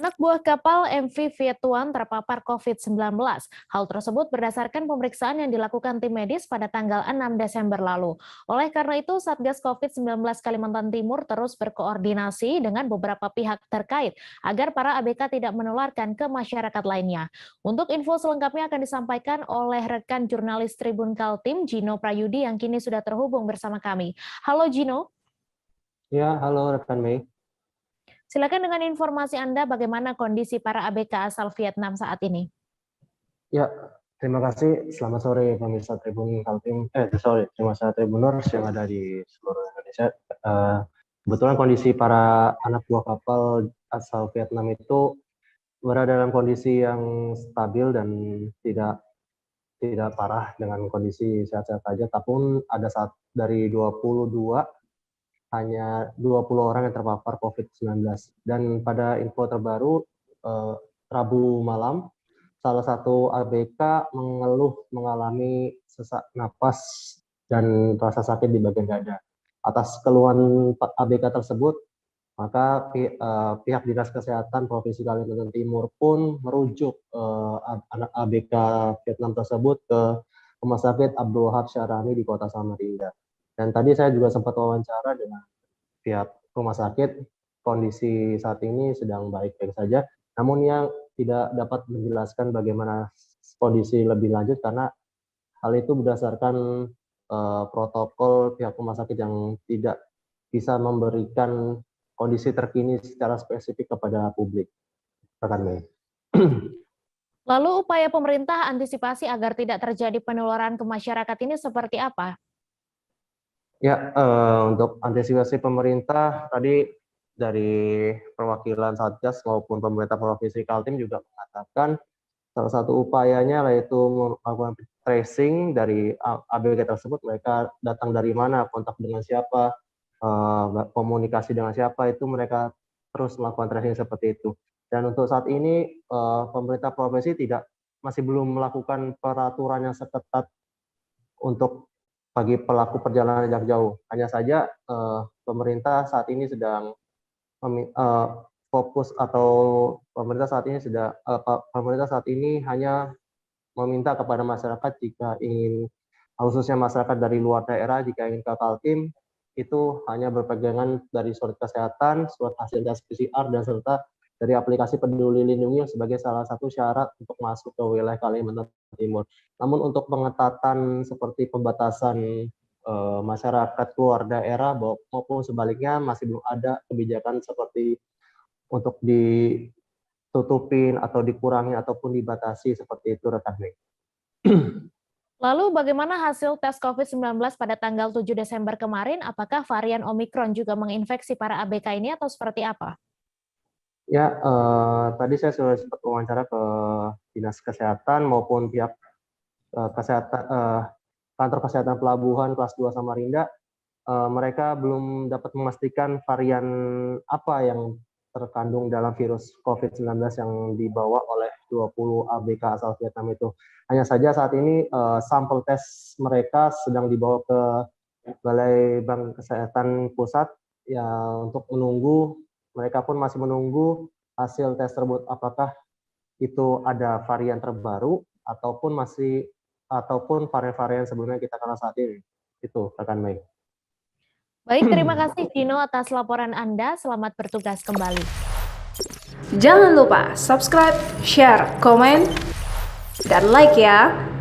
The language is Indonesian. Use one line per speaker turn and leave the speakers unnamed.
Anak buah kapal MV Viettuan terpapar COVID-19. Hal tersebut berdasarkan pemeriksaan yang dilakukan tim medis pada tanggal 6 Desember lalu. Oleh karena itu, Satgas COVID-19 Kalimantan Timur terus berkoordinasi dengan beberapa pihak terkait agar para ABK tidak menularkan ke masyarakat lainnya. Untuk info selengkapnya akan disampaikan oleh rekan jurnalis Tribun Kaltim, Gino Prayudi, yang kini sudah terhubung bersama kami. Halo Gino.
Ya, halo rekan Mei.
Silakan dengan informasi Anda bagaimana kondisi para ABK asal Vietnam saat ini.
Ya, terima kasih. Selamat sore pemirsa Tribun Kaltim. Pemirsa Tribuners yang ada di seluruh Indonesia. Kebetulan kondisi para anak buah kapal asal Vietnam itu berada dalam kondisi yang stabil dan tidak parah, dengan kondisi sehat-sehat saja. Tapi ada dari 22 hanya 20 orang yang terpapar COVID-19. Dan pada info terbaru, Rabu malam, salah satu ABK mengalami sesak napas dan rasa sakit di bagian dada. Atas keluhan ABK tersebut, maka pihak Dinas Kesehatan Provinsi Kalimantan Timur pun merujuk anak ABK Vietnam tersebut ke Rumah Sakit Abdul Wahab Syarani di Kota Samarinda. Dan tadi saya juga sempat wawancara dengan pihak rumah sakit. Kondisi saat ini sedang baik-baik saja, namun yang tidak dapat menjelaskan bagaimana kondisi lebih lanjut karena hal itu berdasarkan protokol pihak rumah sakit yang tidak bisa memberikan kondisi terkini secara spesifik kepada publik. Rekan Mei.
Lalu upaya pemerintah antisipasi agar tidak terjadi penularan ke masyarakat ini seperti apa?
Ya, untuk antisipasi pemerintah tadi dari perwakilan Satgas maupun pemerintah Provinsi Kaltim juga mengatakan salah satu upayanya yaitu melakukan tracing dari ABK tersebut, mereka datang dari mana, kontak dengan siapa, komunikasi dengan siapa, itu mereka terus melakukan tracing seperti itu. Dan untuk saat ini pemerintah provinsi masih belum melakukan peraturan yang seketat untuk bagi pelaku perjalanan jarak jauh. Hanya saja pemerintah saat ini sedang fokus, atau pemerintah saat ini hanya meminta kepada masyarakat jika ingin, khususnya masyarakat dari luar daerah, jika ingin ke Kaltim, itu hanya berpegangan dari surat kesehatan, surat hasil tes PCR, dan serta dari aplikasi Peduli Lindungi sebagai salah satu syarat untuk masuk ke wilayah Kalimantan Timur. Namun untuk pengetatan seperti pembatasan masyarakat keluar daerah maupun sebaliknya masih belum ada kebijakan seperti untuk ditutupin atau dikurangi ataupun dibatasi seperti itu, rekan Mei.
Lalu bagaimana hasil tes COVID-19 pada tanggal 7 Desember kemarin? Apakah varian Omikron juga menginfeksi para ABK ini atau seperti apa?
Ya, tadi saya sudah sempat wawancara ke Dinas Kesehatan maupun pihak kantor kesehatan pelabuhan kelas 2 Samarinda. Mereka belum dapat memastikan varian apa yang terkandung dalam virus COVID-19 yang dibawa oleh 20 ABK asal Vietnam itu. Hanya saja saat ini sampel tes mereka sedang dibawa ke Balai Bank Kesehatan Pusat ya, untuk menunggu. Mereka pun masih menunggu hasil tes tersebut, apakah itu ada varian terbaru ataupun varian-varian sebelumnya kita kenal saat ini. Itu, rekan Mei.
Baik, terima kasih Gino atas laporan Anda. Selamat bertugas kembali.
Jangan lupa subscribe, share, komen, dan like ya.